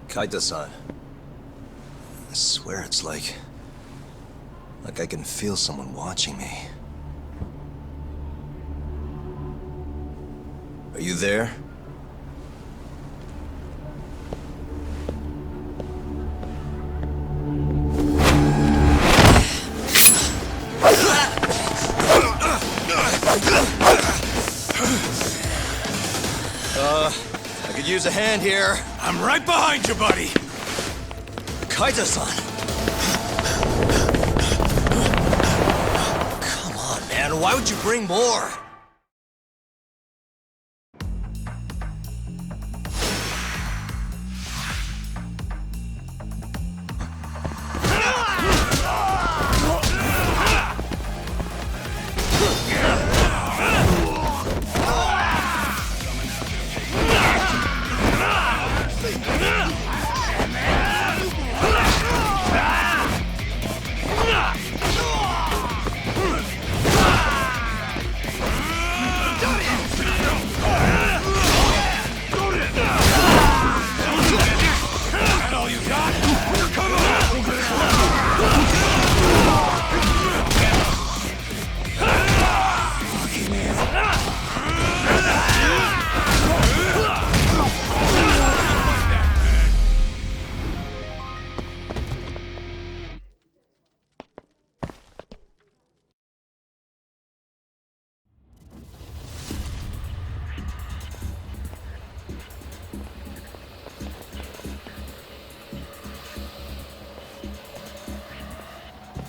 Kaita-san. I swear it's like I can feel someone watching me. Are you there? I could use a hand here. I'm right behind you, buddy! Kaita-san! Come on, man. Why would you bring more?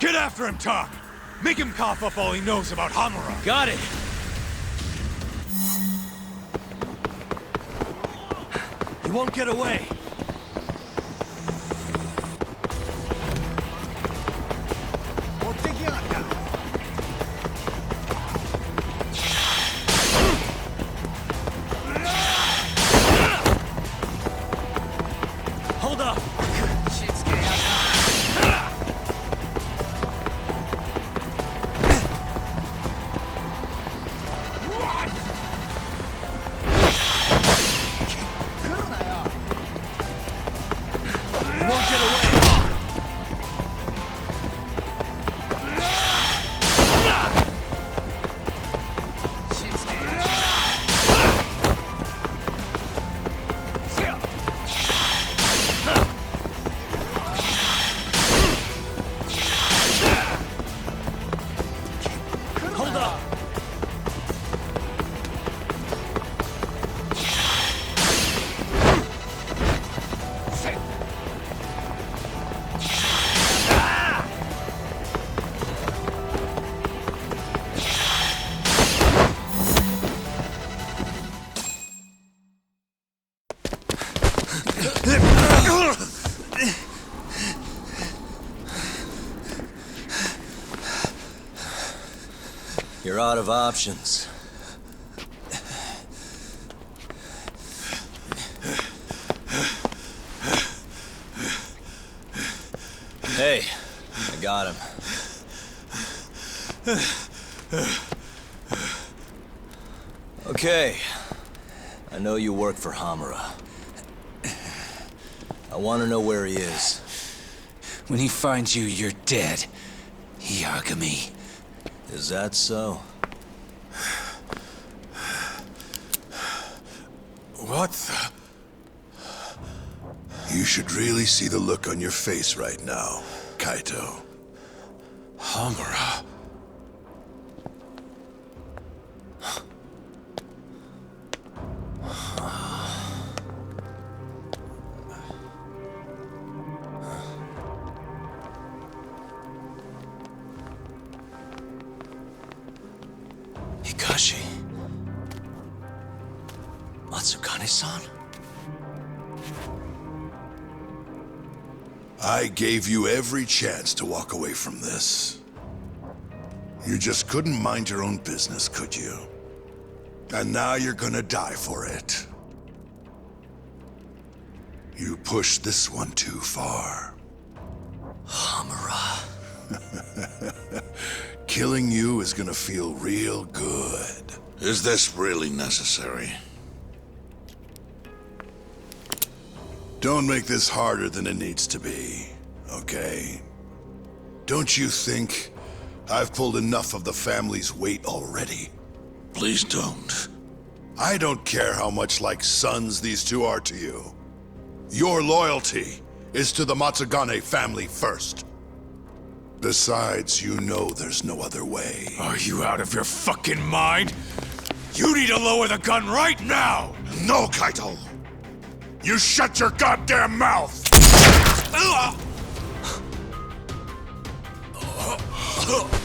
Get after him, Tak! Make him cough up all he knows about Hamura! Got it! He won't get away! Hold up! You're out of options. Hey, I got him. Okay. I know you work for Hamura. I want to know where he is. When he finds you, you're dead. Yagami. Is that so? What the... You should really see the look on your face right now, Kaito. Hamura. Hikashi. Matsukane-san? I gave you every chance to walk away from this. You just couldn't mind your own business, could you? And now you're gonna die for it. You pushed this one too far. Hamura. Killing you is gonna feel real good. Is this really necessary? Don't make this harder than it needs to be, okay? Don't you think I've pulled enough of the family's weight already? Please don't. I don't care how much like sons these two are to you. Your loyalty is to the Matsugane family first. Besides, you know there's no other way. Are you out of your fucking mind? You need to lower the gun right now! No, Kaito! You shut your goddamn mouth!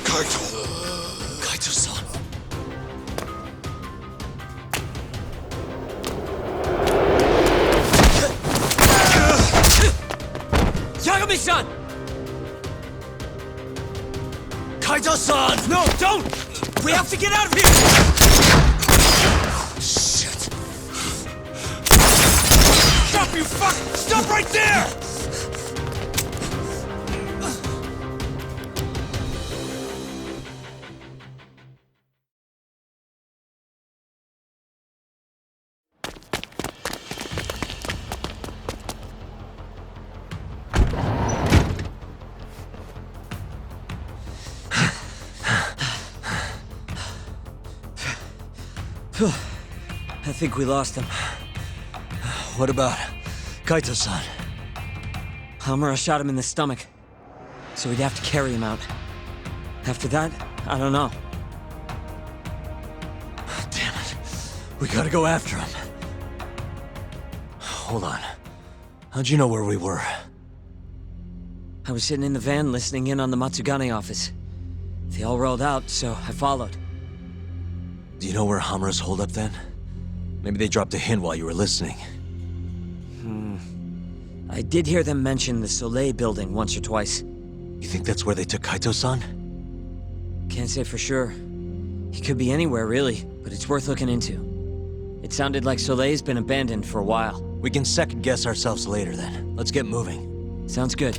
Kaito! Kaito-san. Yagami-san! Kaito-san! No, don't! We have to get out of here! Shit. Stop, you fuck! Stop right there! I think we lost him. What about Kaito-san? Hamura shot him in the stomach, so we'd have to carry him out. After that, I don't know. Damn it. We gotta go after him. Hold on. How'd you know where we were? I was sitting in the van listening in on the Matsugane office. They all rolled out, so I followed. Do you know where Hamura's holdup then? Maybe they dropped a hint while you were listening. I did hear them mention the Soleil building once or twice. You think that's where they took Kaito-san? Can't say for sure. He could be anywhere, really, but it's worth looking into. It sounded like Soleil's been abandoned for a while. We can second guess ourselves later then. Let's get moving. Sounds good.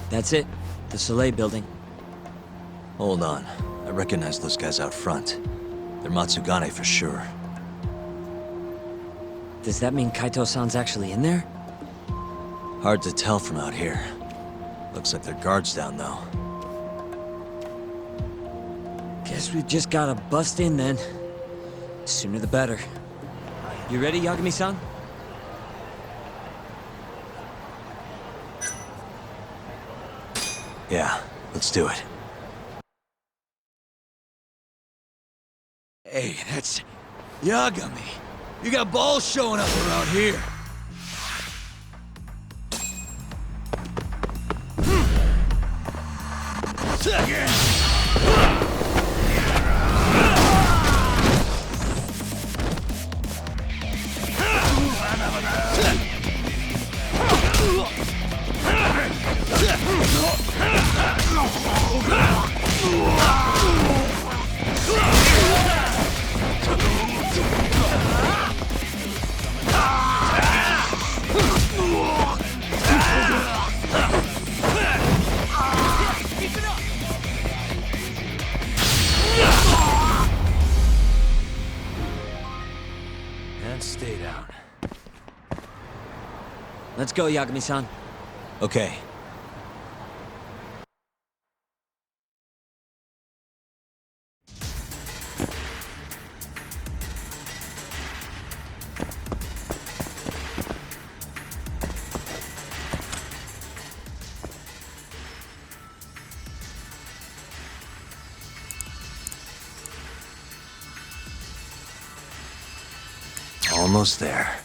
That's it. The Soleil building. Hold on. I recognize those guys out front. They're Matsugane for sure. Does that mean Kaito-san's actually in there? Hard to tell from out here. Looks like they're guards down though. Guess we've just gotta bust in then. Sooner the better. You ready, Yagami-san? Yeah, let's do it. Hey, that's Yagami. You got balls showing up around here. And stay down. Let's go, Yagami-san. Okay. Almost there.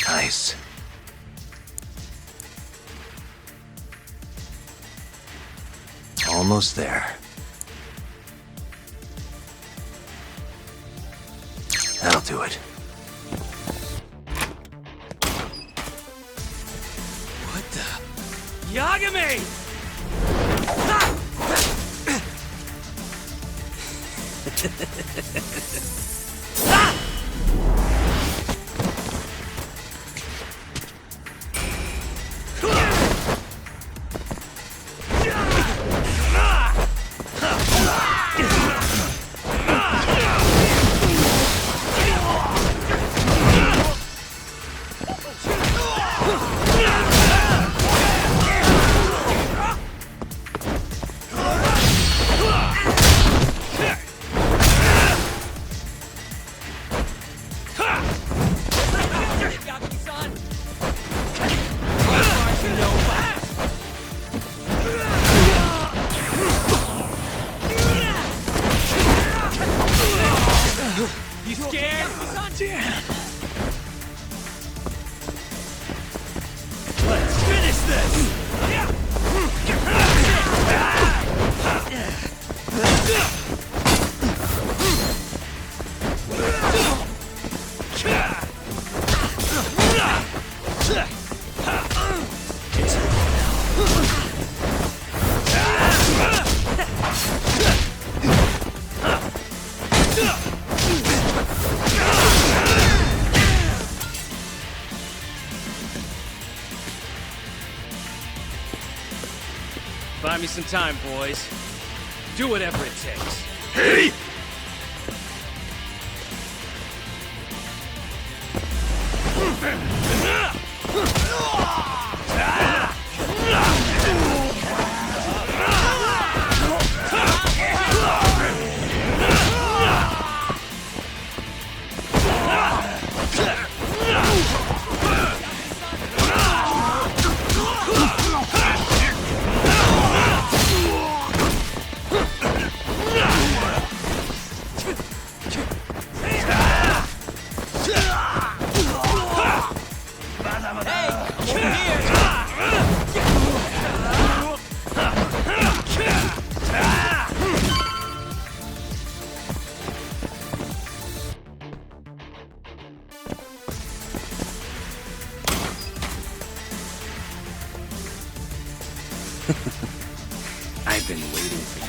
Nice. Almost there. That'll do it. What the? Yagami! Buy me some time, boys. Do whatever it takes. Hey! I've been waiting for you.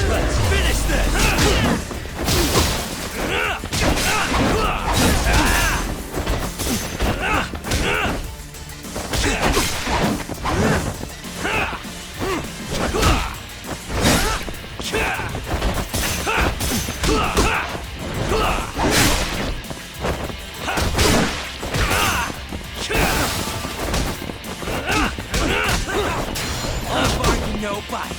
Let's finish this! All barking, no bite.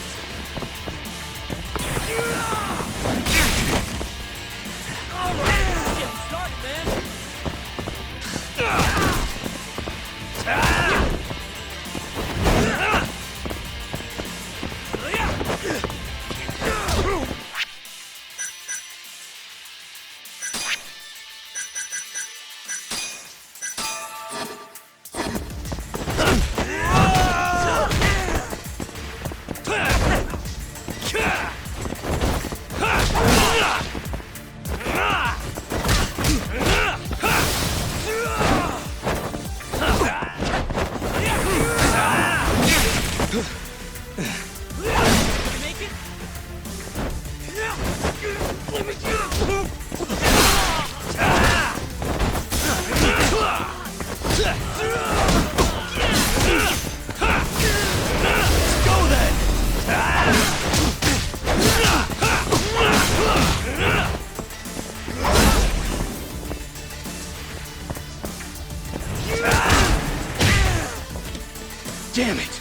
Damn it!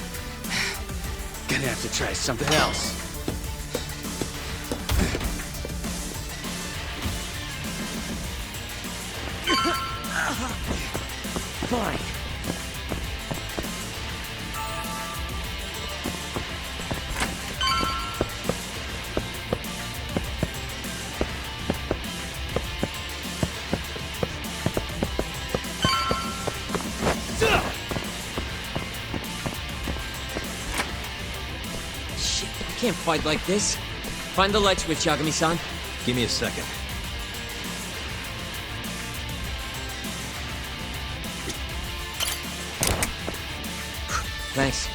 Gonna have to try something else. Fine. Shit, I can't fight like this. Find the light switch, Yagami-san. Give me a second. Thanks.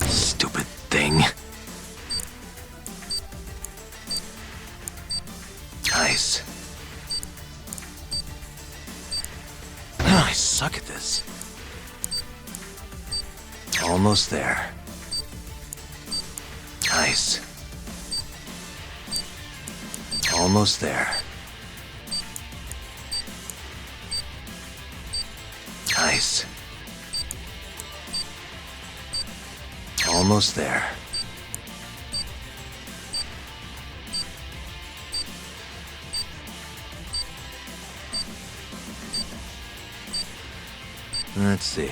Stupid thing. Nice. Oh, I suck at this. Almost there. Nice. Almost there. Nice. Almost there. Let's see.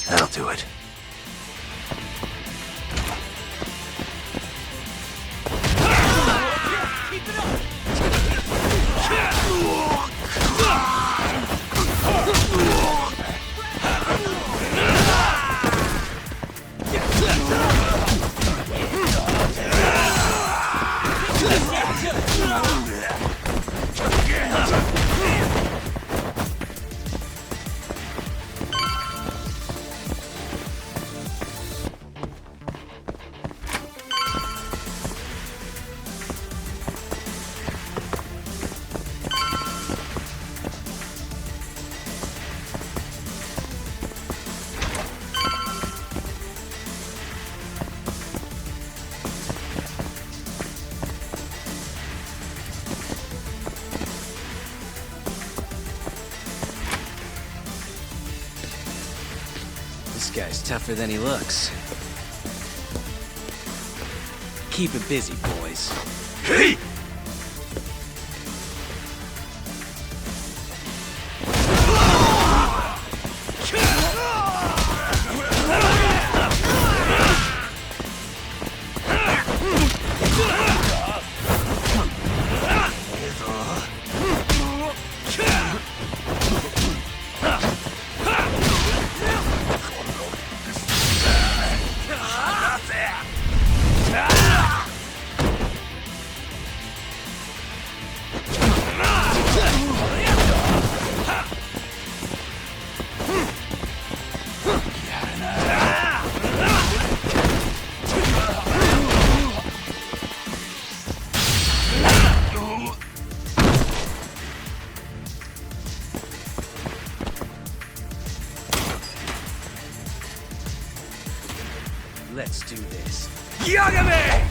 That'll do it. This guy's tougher than he looks. Keep it busy, boys. Hey! Let's do this. Yagami!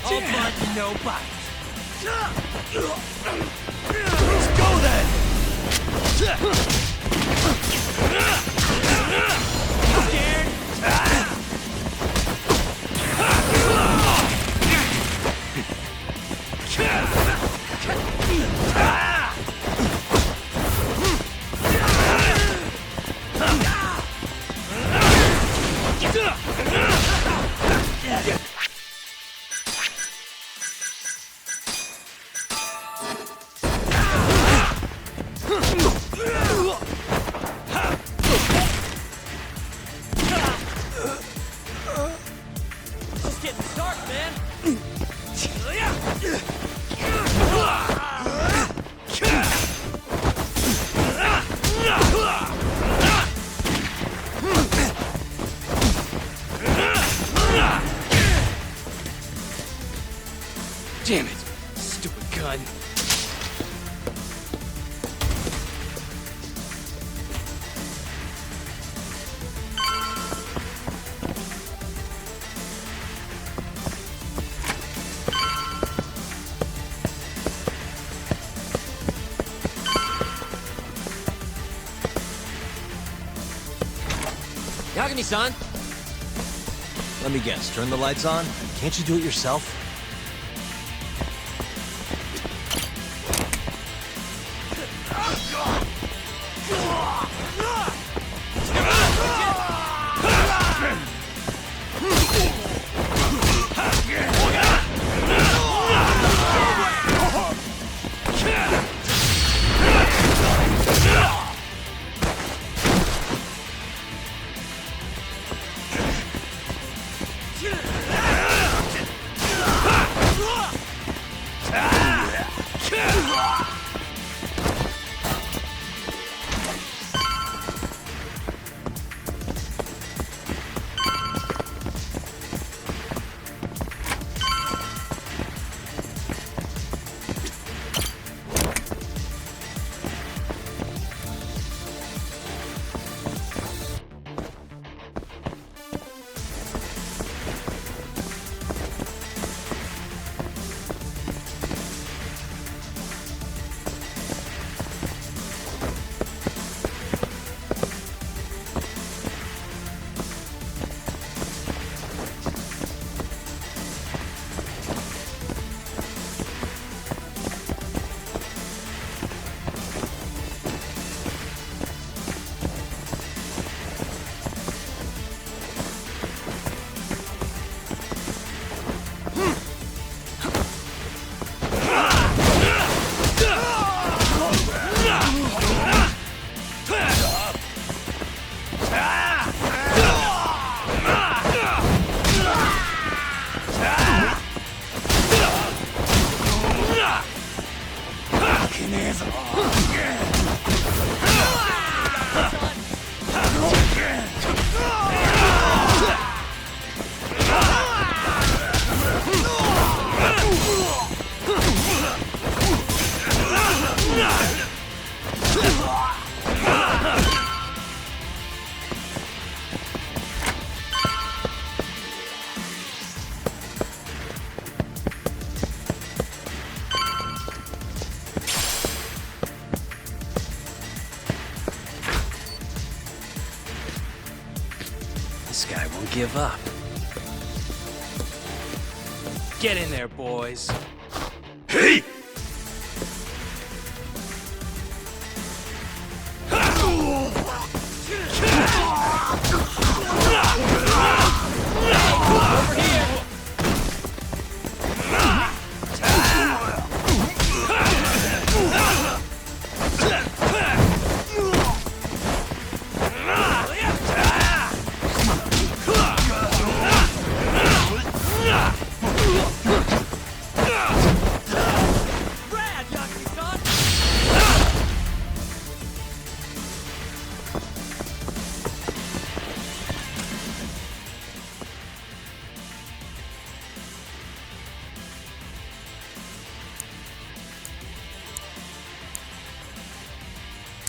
All bark and no bite. Let's go then! Just getting started, man. Damn it! Stupid gun. Yagami-san! Let me guess, turn the lights on? Can't you do it yourself? This guy won't give up. Get in there, boys. Hey!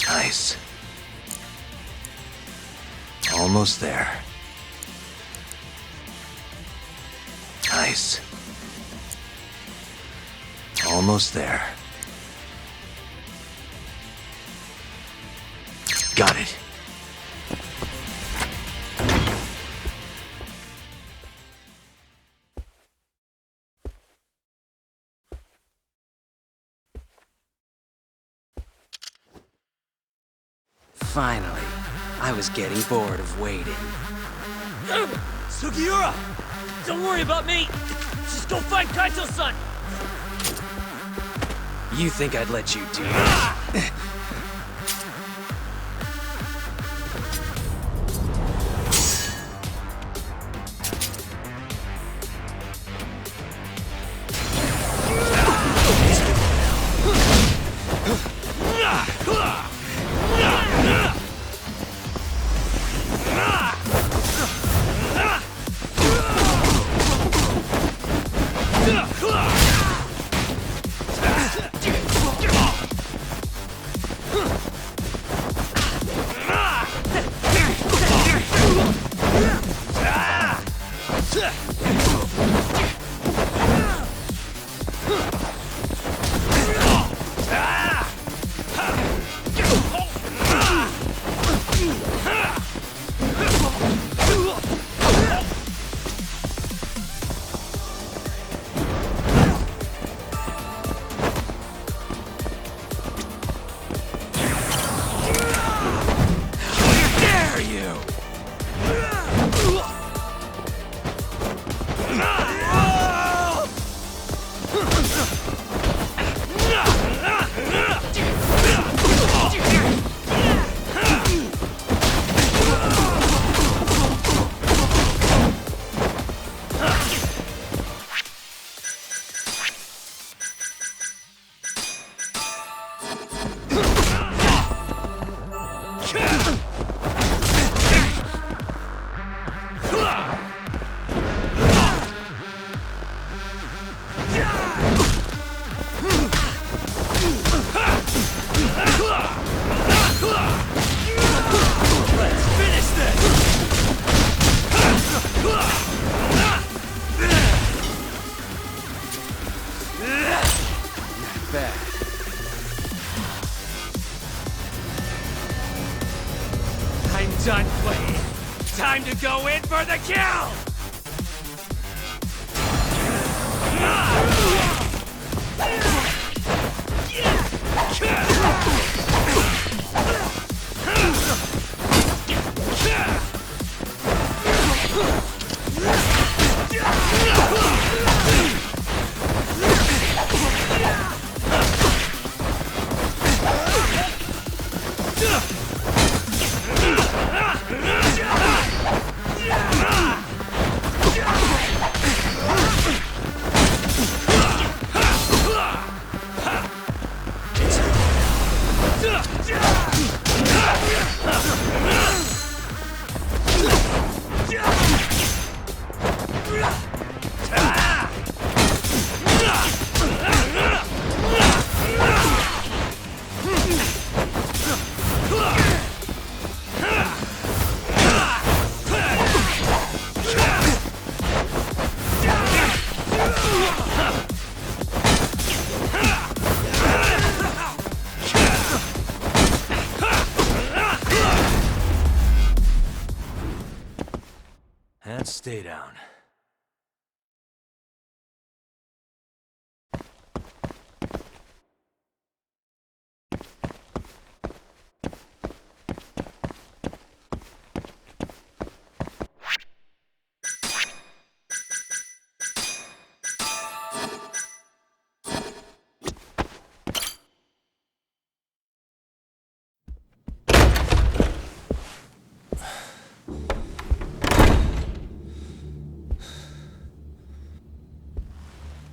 Nice. Almost there. Nice. Almost there. Got it. Finally. I was getting bored of waiting. Sugiura! Don't worry about me! Just go find Kaito-san! You think I'd let you do that? Done playing. Time to go in for the kill! And stay down.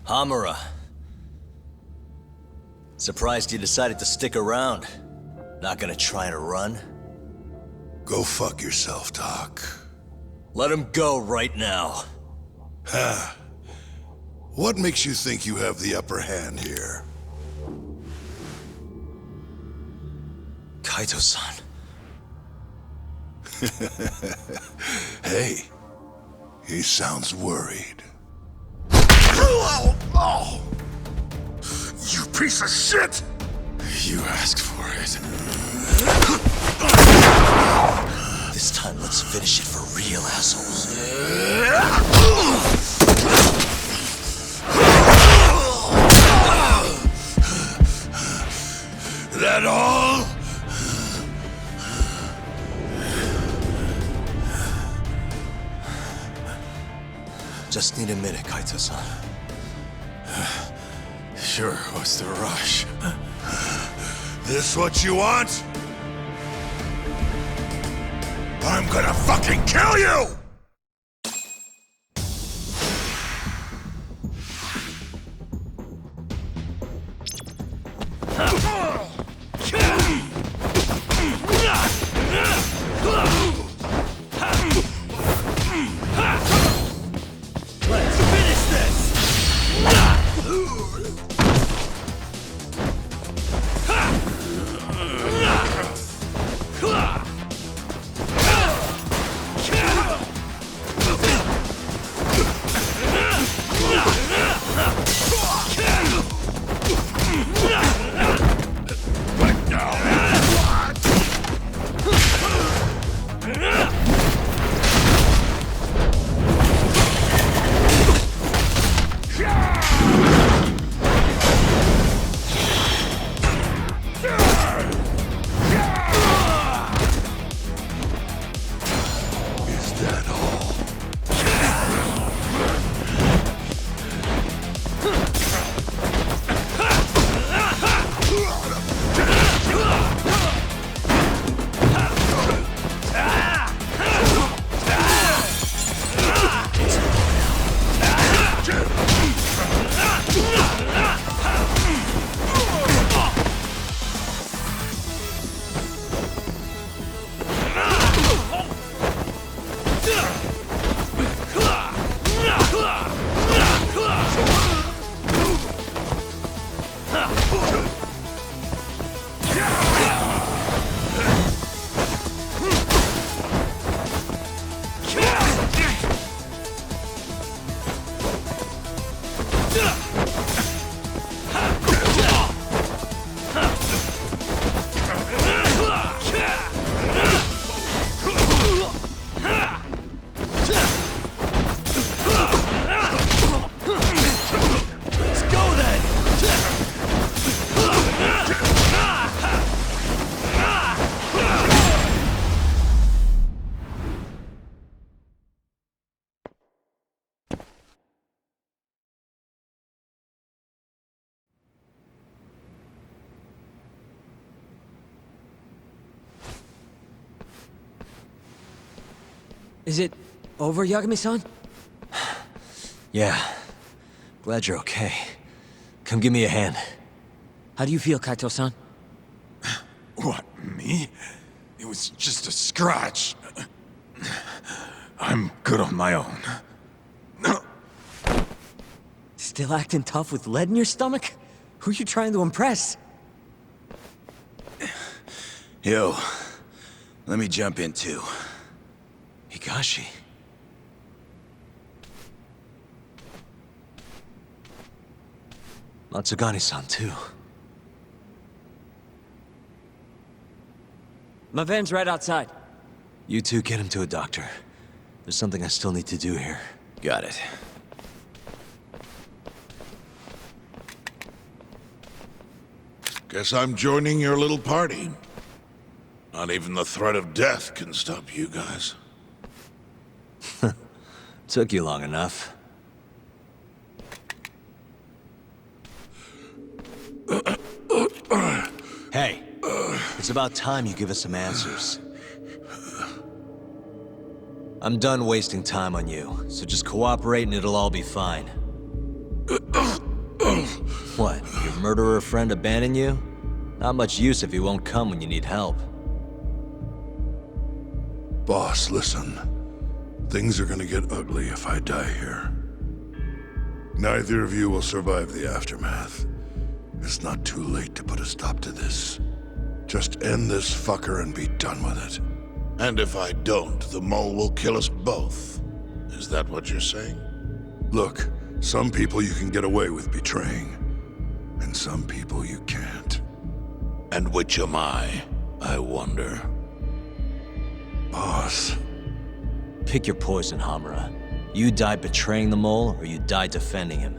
Hamura. Surprised you decided to stick around. Not gonna try to run? Go fuck yourself, Doc. Let him go right now. What makes you think you have the upper hand here? Kaito-san. Hey, he sounds worried. You piece of shit! You asked for it. This time, let's finish it for real, assholes. That all? Just need a minute, Kaito-san. Sure, what's the rush? This what you want? I'm gonna fucking kill you! Is it over, Yagami-san? Yeah. Glad you're okay. Come give me a hand. How do you feel, Kaito-san? What, me? It was just a scratch. I'm good on my own. Still acting tough with lead in your stomach? Who you trying to impress? Yo, let me jump in too. Higashi. Matsugani-san, too. My van's right outside. You two get him to a doctor. There's something I still need to do here. Got it. Guess I'm joining your little party. Not even the threat of death can stop you guys. Took you long enough. Hey, it's about time you give us some answers. I'm done wasting time on you, so just cooperate and it'll all be fine. What, your murderer friend abandoned you? Not much use if he won't come when you need help. Boss, listen. Things are gonna get ugly if I die here. Neither of you will survive the aftermath. It's not too late to put a stop to this. Just end this fucker and be done with it. And if I don't, the mole will kill us both. Is that what you're saying? Look, some people you can get away with betraying, and some people you can't. And which am I wonder? Boss. Pick your poison, Hamura. You die betraying the mole, or you die defending him.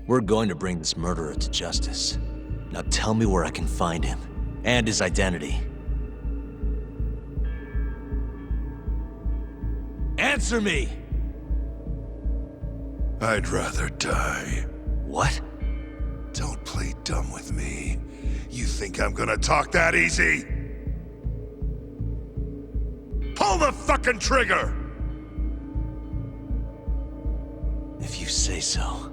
We're going to bring this murderer to justice. Now tell me where I can find him, and his identity. Answer me! I'd rather die. What? Don't play dumb with me. You think I'm gonna talk that easy? Pull the fucking trigger! If you say so.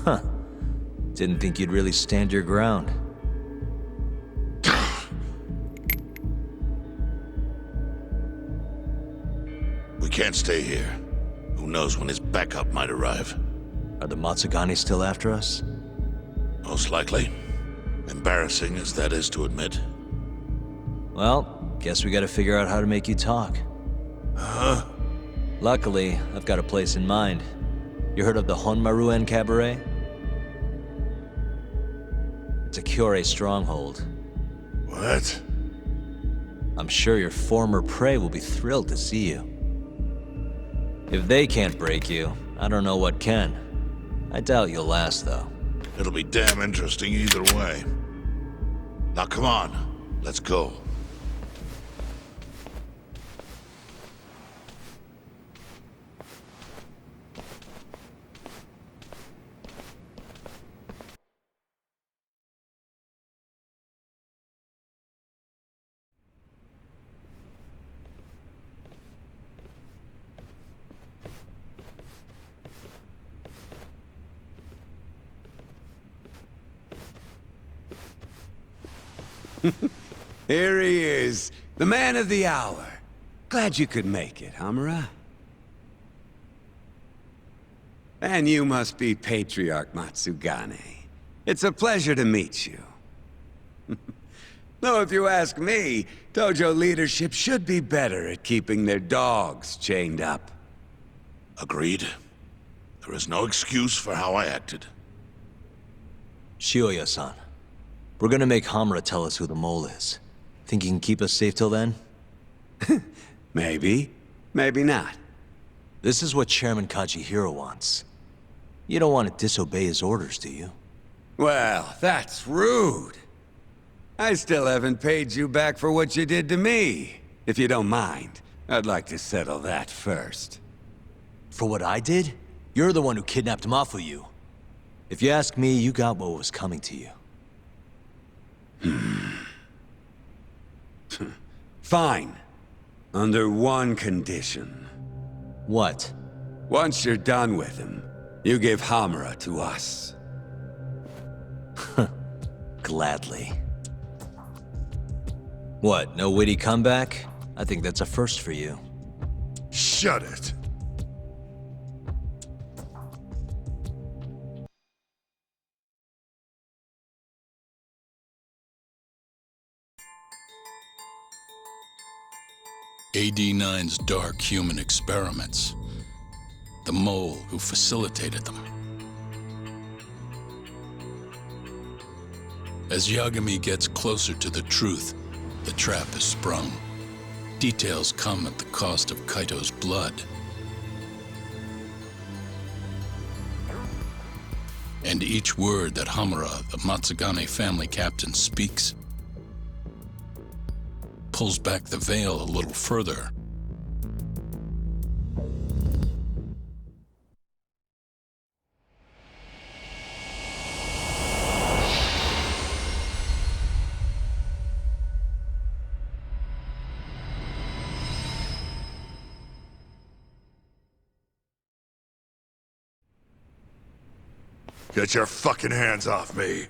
Huh. Didn't think you'd really stand your ground. We can't stay here. Who knows when his backup might arrive? Are the Matsugani still after us? Most likely. Embarrassing as that is to admit. Well, guess we gotta figure out how to make you talk. Huh? Luckily, I've got a place in mind. You heard of the Honmaruen Cabaret? It's a Kyorei stronghold. What? I'm sure your former prey will be thrilled to see you. If they can't break you, I don't know what can. I doubt you'll last, though. It'll be damn interesting either way. Now come on, let's go. Here he is, the man of the hour. Glad you could make it, Hamura. And you must be Patriarch Matsugane. It's a pleasure to meet you. Though if you ask me, Dojo leadership should be better at keeping their dogs chained up. Agreed. There is no excuse for how I acted. Shioya-san, we're gonna make Hamura tell us who the mole is. Think you can keep us safe till then? Maybe, maybe not. This is what Chairman Kajihiro wants. You don't want to disobey his orders, do you? Well, that's rude. I still haven't paid you back for what you did to me. If you don't mind, I'd like to settle that first. For what I did? You're the one who kidnapped Mafuyu. If you ask me, you got what was coming to you. Fine. Under one condition. What? Once you're done with him, you give Hamura to us. Gladly. What, no witty comeback? I think that's a first for you. Shut it. AD-9's dark human experiments. The mole who facilitated them. As Yagami gets closer to the truth, the trap is sprung. Details come at the cost of Kaito's blood. And each word that Hamura, the Matsugane family captain, speaks pulls back the veil a little further. Get your fucking hands off me.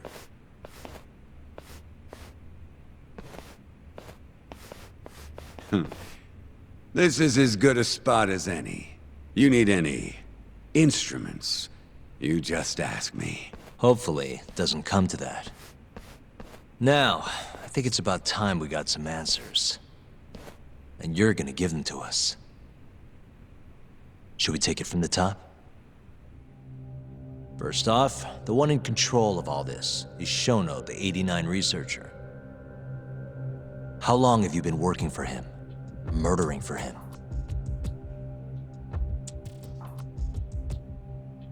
This is as good a spot as any. You need any instruments, you just ask me. Hopefully, it doesn't come to that. Now, I think it's about time we got some answers. And you're gonna give them to us. Should we take it from the top? First off, the one in control of all this is Shono, the 89 researcher. How long have you been working for him? Murdering for him?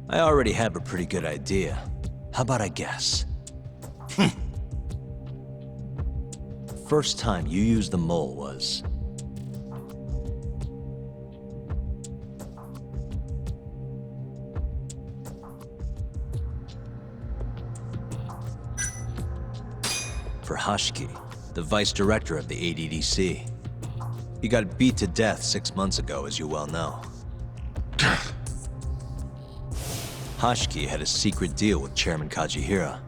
I already have a pretty good idea. How about I guess? First time you used the mole was... for Hashiki, the vice director of the ADDC. He got beat to death 6 months ago, as you well know. Hashiki had a secret deal with Chairman Kajihira.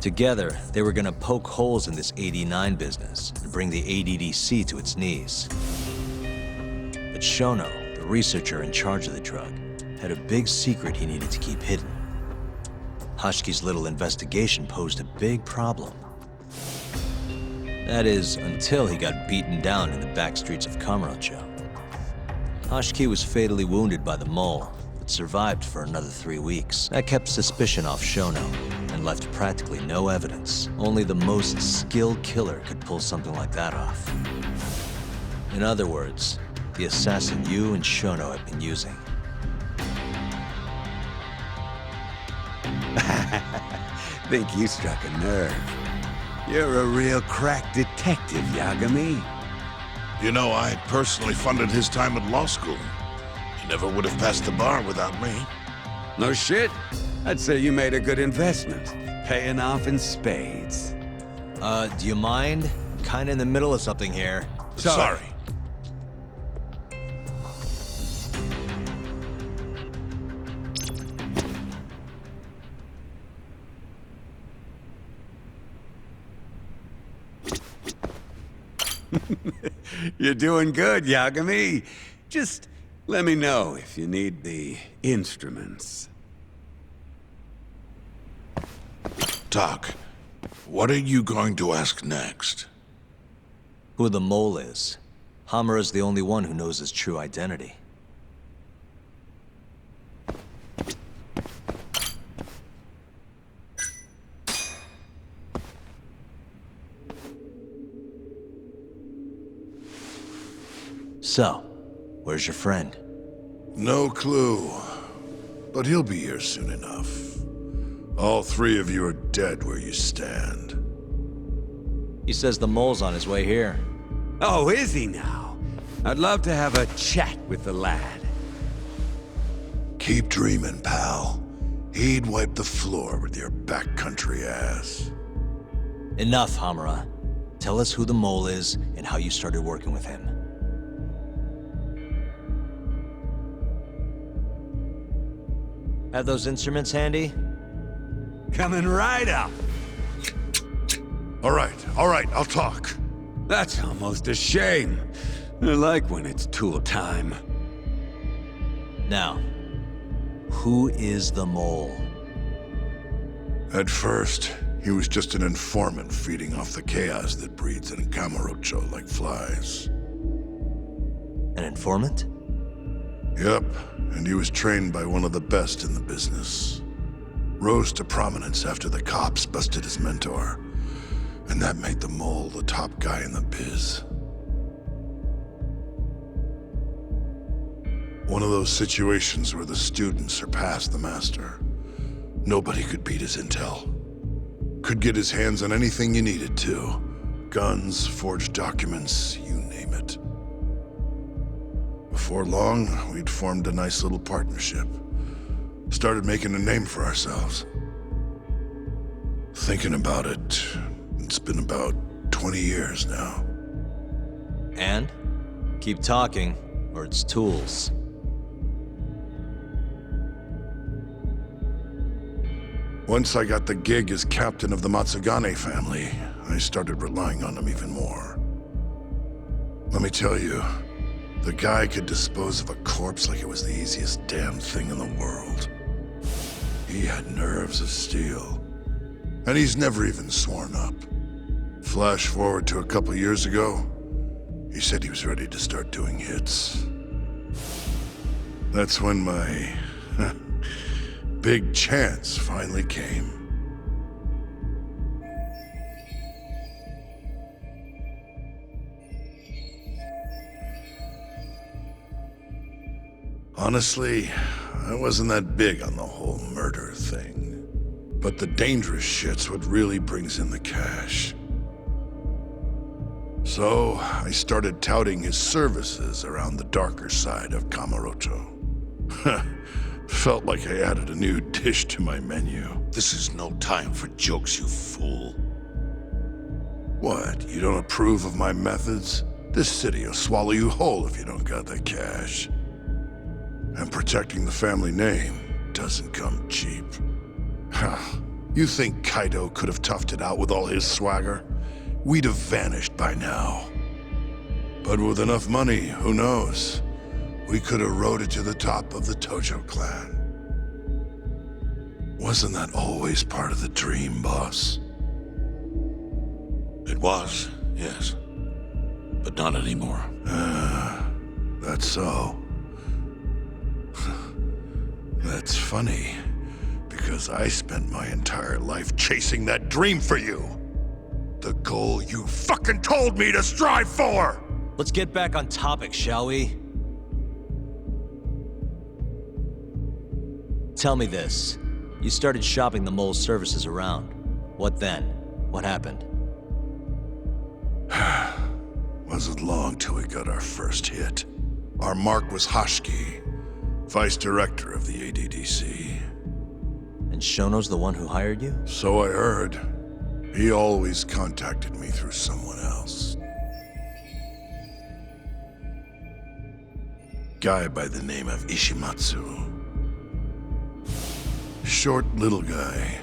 Together, they were gonna poke holes in this 89 business and bring the ADDC to its knees. But Shono, the researcher in charge of the drug, had a big secret he needed to keep hidden. Hashiki's little investigation posed a big problem. That is, until he got beaten down in the back streets of Kamurocho. Hashiki was fatally wounded by the mole, but survived for another 3 weeks. That kept suspicion off Shono, and left practically no evidence. Only the most skilled killer could pull something like that off. In other words, the assassin you and Shono have been using. Think you struck a nerve. You're a real crack detective, Yagami. You know, I personally funded his time at law school. He never would have passed the bar without me. No shit. I'd say you made a good investment. Paying off in spades. Do you mind? Kinda in the middle of something here. Sorry. You're doing good, Yagami. Just let me know if you need the instruments. Doc, what are you going to ask next? Who the mole is. Hamura's the only one who knows his true identity. So, where's your friend? No clue. But he'll be here soon enough. All three of you are dead where you stand. He says the mole's on his way here. Oh, is he now? I'd love to have a chat with the lad. Keep dreaming, pal. He'd wipe the floor with your backcountry ass. Enough, Hamura. Tell us who the mole is and how you started working with him. Have those instruments handy? Coming right up. All right, I'll talk. That's almost a shame. I like when it's tool time. Now, who is the mole? At first, he was just an informant feeding off the chaos that breeds in Kamurocho like flies. An informant? Yep, and he was trained by one of the best in the business. Rose to prominence after the cops busted his mentor. And that made the mole the top guy in the biz. One of those situations where the student surpassed the master. Nobody could beat his intel. Could get his hands on anything you needed to. Guns, forged documents, you name it. Before long, we'd formed a nice little partnership. Started making a name for ourselves. Thinking about it, it's been about 20 years now. And? Keep talking, or it's tools. Once I got the gig as captain of the Matsugane family, I started relying on him even more. Let me tell you, the guy could dispose of a corpse like it was the easiest damn thing in the world. He had nerves of steel. And he's never even sworn up. Flash forward to a couple years ago, he said he was ready to start doing hits. That's when my big chance finally came. Honestly, I wasn't that big on the whole murder thing. But the dangerous shit's what really brings in the cash. So, I started touting his services around the darker side of Kamurocho. Felt like I added a new dish to my menu. This is no time for jokes, you fool. What, you don't approve of my methods? This city will swallow you whole if you don't got the cash. And protecting the family name doesn't come cheap. You think Kaito could have toughed it out with all his swagger? We'd have vanished by now. But with enough money, who knows? We could have rode it to the top of the Tojo clan. Wasn't that always part of the dream, boss? It was, yes. But not anymore. That's so. That's funny, because I spent my entire life chasing that dream for you. The goal you fucking told me to strive for! Let's get back on topic, shall we? Tell me this. You started shopping the mole's services around. What then? What happened? Wasn't long till we got our first hit. Our mark was Hashiki, vice director of the ADDC. And Shono's the one who hired you? So I heard. He always contacted me through someone else. Guy by the name of Ishimatsu. Short little guy.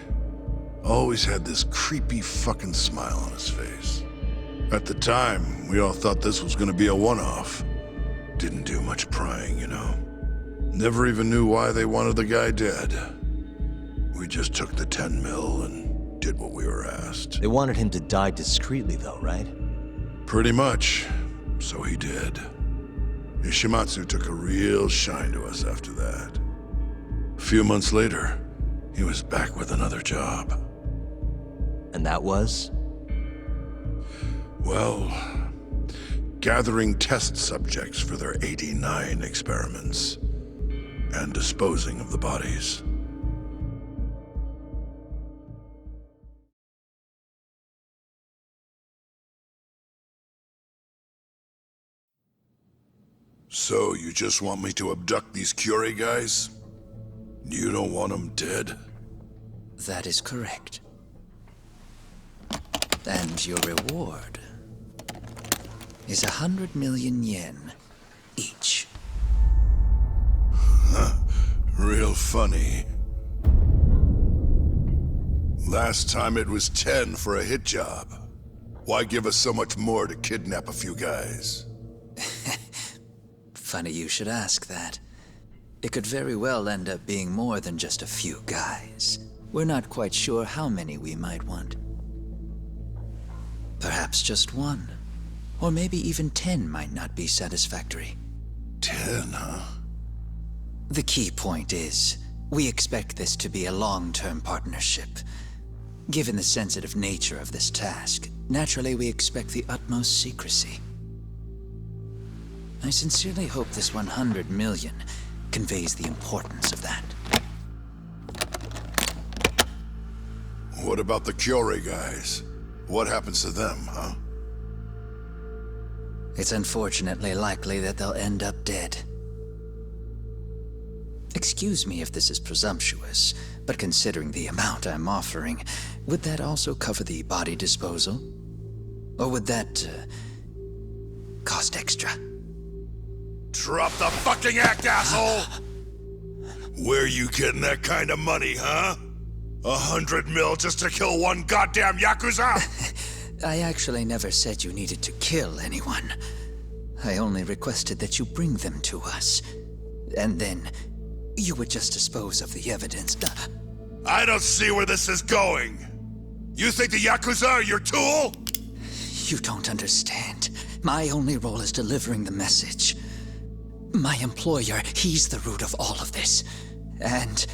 Always had this creepy fucking smile on his face. At the time, we all thought this was gonna be a one-off. Didn't do much prying, you know. Never even knew why they wanted the guy dead. We just took the 10 mil and did what we were asked. They wanted him to die discreetly though, right? Pretty much. So he did. Ishimatsu took a real shine to us after that. A few months later, he was back with another job. And that was? Well, gathering test subjects for their 89 experiments. And disposing of the bodies. So, you just want me to abduct these Curie guys? You don't want them dead? That is correct. And your reward is 100 million yen each. Real funny. Last time it was 10 for a hit job. Why give us so much more to kidnap a few guys? Funny you should ask that. It could very well end up being more than just a few guys. We're not quite sure how many we might want. Perhaps just one. Or maybe even 10 might not be satisfactory. 10, huh? The key point is, we expect this to be a long-term partnership. Given the sensitive nature of this task, Naturally, we expect the utmost secrecy. I sincerely hope this 100 million conveys the importance of that. What about the Curie guys? What happens to them, huh? It's unfortunately likely that they'll end up dead. Excuse me if this is presumptuous, but considering the amount I'm offering, would that also cover the body disposal? Or would that, cost extra? Drop the fucking act, asshole! Where you getting that kind of money, huh? 100 mil just to kill one goddamn Yakuza? I actually never said you needed to kill anyone. I only requested that you bring them to us. And then, you would just dispose of the evidence. I don't see where this is going. You think the Yakuza are your tool? You don't understand. My only role is delivering the message. My employer, he's the root of all of this. And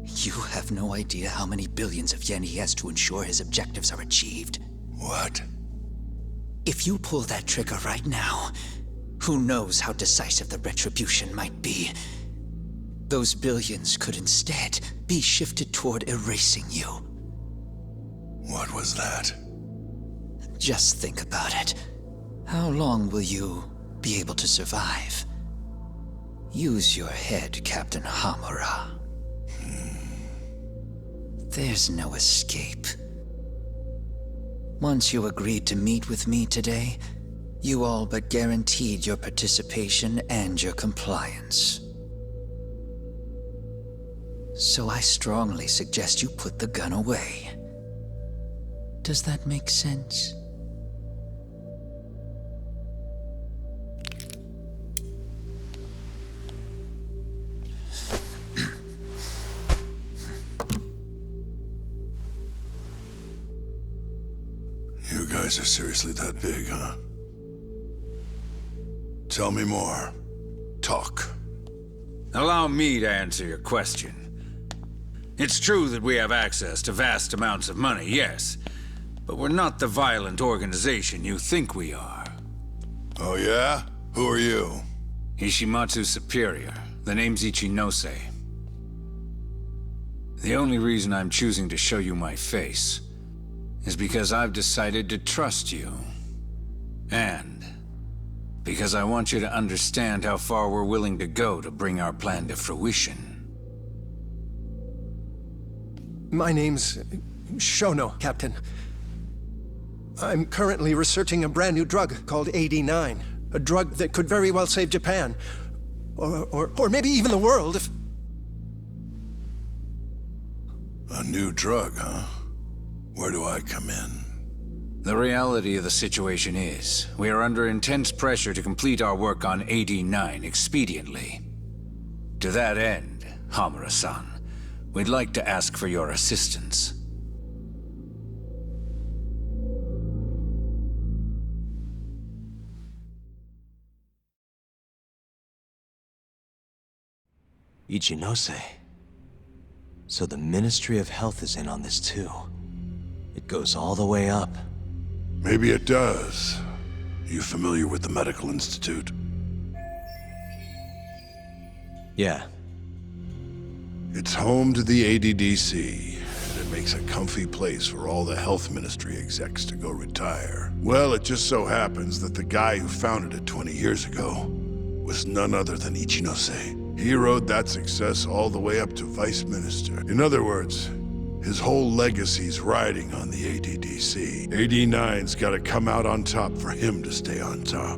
you have no idea how many billions of yen he has to ensure his objectives are achieved. What? If you pull that trigger right now, who knows how decisive the retribution might be. Those billions could instead be shifted toward erasing you. What was that? Just think about it. How long will you be able to survive? Use your head, Captain Hamura. There's no escape. Once you agreed to meet with me today, you all but guaranteed your participation and your compliance. So I strongly suggest you put the gun away. Does that make sense? You guys are seriously that big, huh? Tell me more. Talk. Allow me to answer your question. It's true that we have access to vast amounts of money, yes. But we're not the violent organization you think we are. Oh yeah? Who are you? Ishimatsu's superior. The name's Ichinose. The only reason I'm choosing to show you my face is because I've decided to trust you. And because I want you to understand how far we're willing to go to bring our plan to fruition. My name's Shono, Captain. I'm currently researching a brand new drug called AD9. A drug that could very well save Japan. Or maybe even the world if... A new drug, huh? Where do I come in? The reality of the situation is, we are under intense pressure to complete our work on AD9 expediently. To that end, Hamura-san, we'd like to ask for your assistance. Ichinose. So the Ministry of Health is in on this too. It goes all the way up. Maybe it does. You familiar with the Medical Institute? Yeah. It's home to the ADDC, and it makes a comfy place for all the health ministry execs to go retire. Well, it just so happens that the guy who founded it 20 years ago was none other than Ichinose. He rode that success all the way up to vice minister. In other words, his whole legacy's riding on the ADDC. AD9's gotta come out on top for him to stay on top.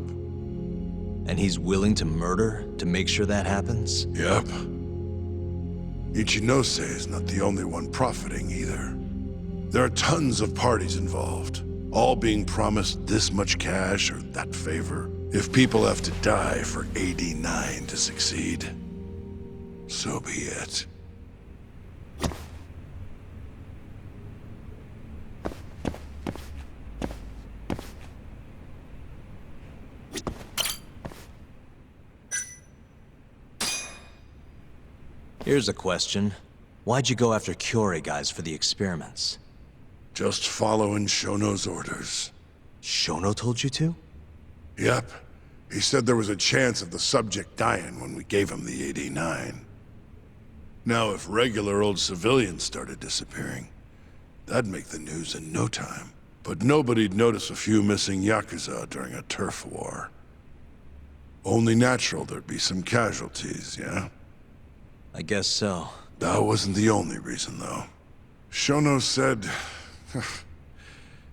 And he's willing to murder to make sure that happens? Yep. Ichinose is not the only one profiting either. There are tons of parties involved, all being promised this much cash or that favor. If people have to die for AD9 to succeed, so be it. Here's a question. Why'd you go after Curie guys for the experiments? Just following Shono's orders. Shono told you to? Yep. He said there was a chance of the subject dying when we gave him the 89. Now, if regular old civilians started disappearing, that'd make the news in no time. But nobody'd notice a few missing Yakuza during a turf war. Only natural there'd be some casualties, yeah? I guess so. That wasn't the only reason, though. Shono said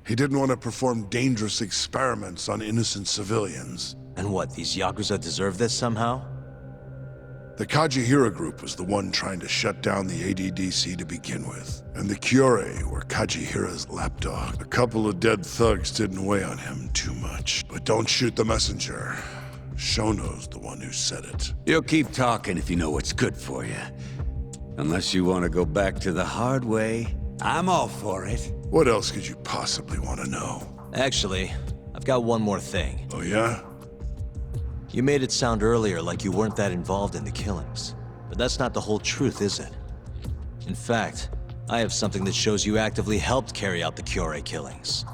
he didn't want to perform dangerous experiments on innocent civilians. And what, these Yakuza deserve this somehow? The Kajihira group was the one trying to shut down the ADDC to begin with. And the Kyorei were Kajihira's lapdog. A couple of dead thugs didn't weigh on him too much. But don't shoot the messenger. Shono's the one who said it. You'll keep talking if you know what's good for you. Unless you want to go back to the hard way, I'm all for it. What else could you possibly want to know? Actually, I've got one more thing. Oh yeah? You made it sound earlier like you weren't that involved in the killings. But that's not the whole truth, is it? In fact, I have something that shows you actively helped carry out the Kyorei killings.